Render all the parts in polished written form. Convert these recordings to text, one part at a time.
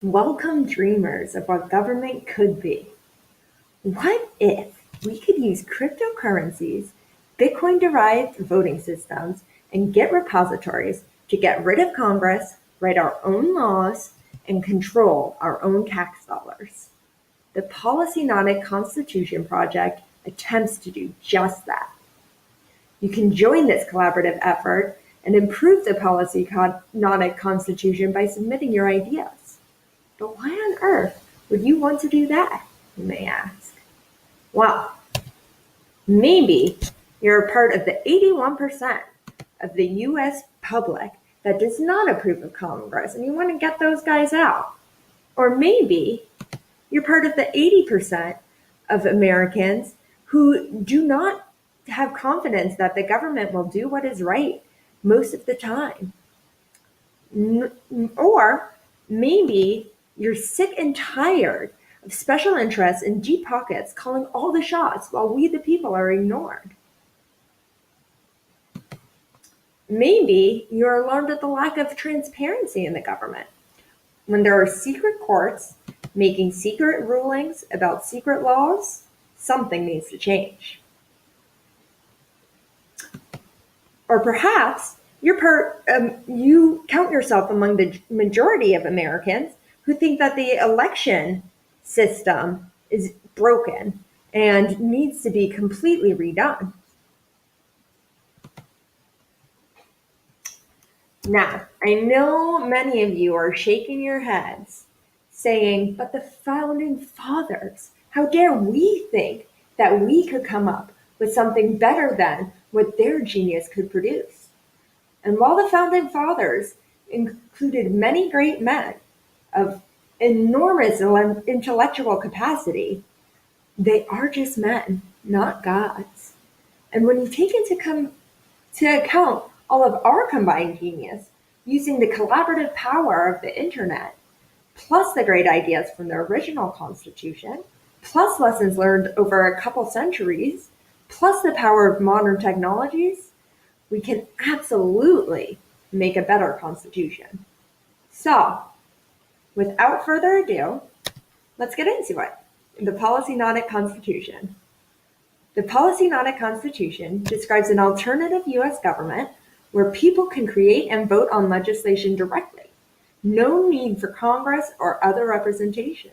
Welcome dreamers of what government could be. What if we could use cryptocurrencies, Bitcoin-derived voting systems, and Git repositories to get rid of Congress, write our own laws, and control our own tax dollars? The Policynotic Constitution Project attempts to do just that. You can join this collaborative effort and improve the Policynotic Constitution by submitting your ideas. But why on earth would you want to do that, you may ask? Well, maybe you're a part of the 81% of the US public that does not approve of Congress and you want to get those guys out. Or maybe you're part of the 80% of Americans who do not have confidence that the government will do what is right most of the time. Or maybe you're sick and tired of special interests and deep pockets calling all the shots while we the people are ignored. Maybe you're alarmed at the lack of transparency in the government. When there are secret courts making secret rulings about secret laws, something needs to change. Or perhaps you count yourself among the majority of Americans who think that the election system is broken and needs to be completely redone. Now, I know many of you are shaking your heads saying, but the founding fathers, how dare we think that we could come up with something better than what their genius could produce? And while the founding fathers included many great men of enormous intellectual capacity, they are just men, not gods. And when you take into account all of our combined genius, using the collaborative power of the internet, plus the great ideas from the original Constitution, plus lessons learned over a couple centuries, plus the power of modern technologies, we can absolutely make a better Constitution. So, without further ado, let's get into it. The Policynotic Constitution. The Policynotic Constitution describes an alternative U.S. government where people can create and vote on legislation directly. No need for Congress or other representation.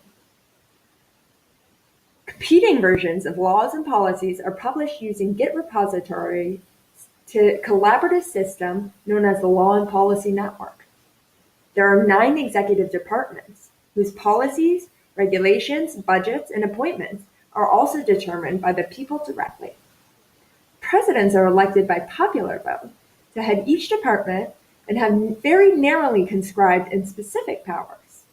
Competing versions of laws and policies are published using Git repository to collaborative system known as the Law and Policy Network. There are 9 executive departments whose policies, regulations, budgets, and appointments are also determined by the people directly. Presidents are elected by popular vote to head each department and have very narrowly conscribed and specific powers.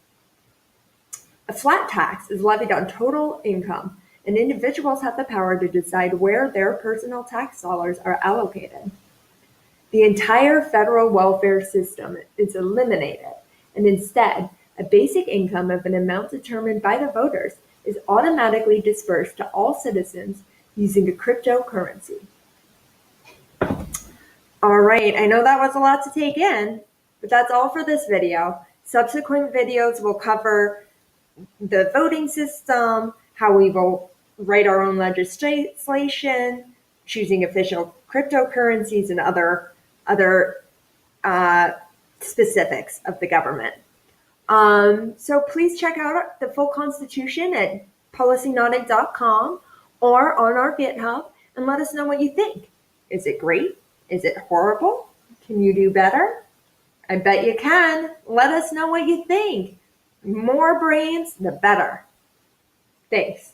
A flat tax is levied on total income, and individuals have the power to decide where their personal tax dollars are allocated. The entire federal welfare system is eliminated, and instead, a basic income of an amount determined by the voters is automatically dispersed to all citizens using a cryptocurrency. All right, I know that was a lot to take in, but that's all for this video. Subsequent videos will cover the voting system, how we will write our own legislation, choosing official cryptocurrencies, and other specifics of the government. So please check out the full Constitution at policynotic.com or on our GitHub and let us know what you think. Is it great? Is it horrible? Can you do better? I bet you can. Let us know what you think. More brains, the better. Thanks.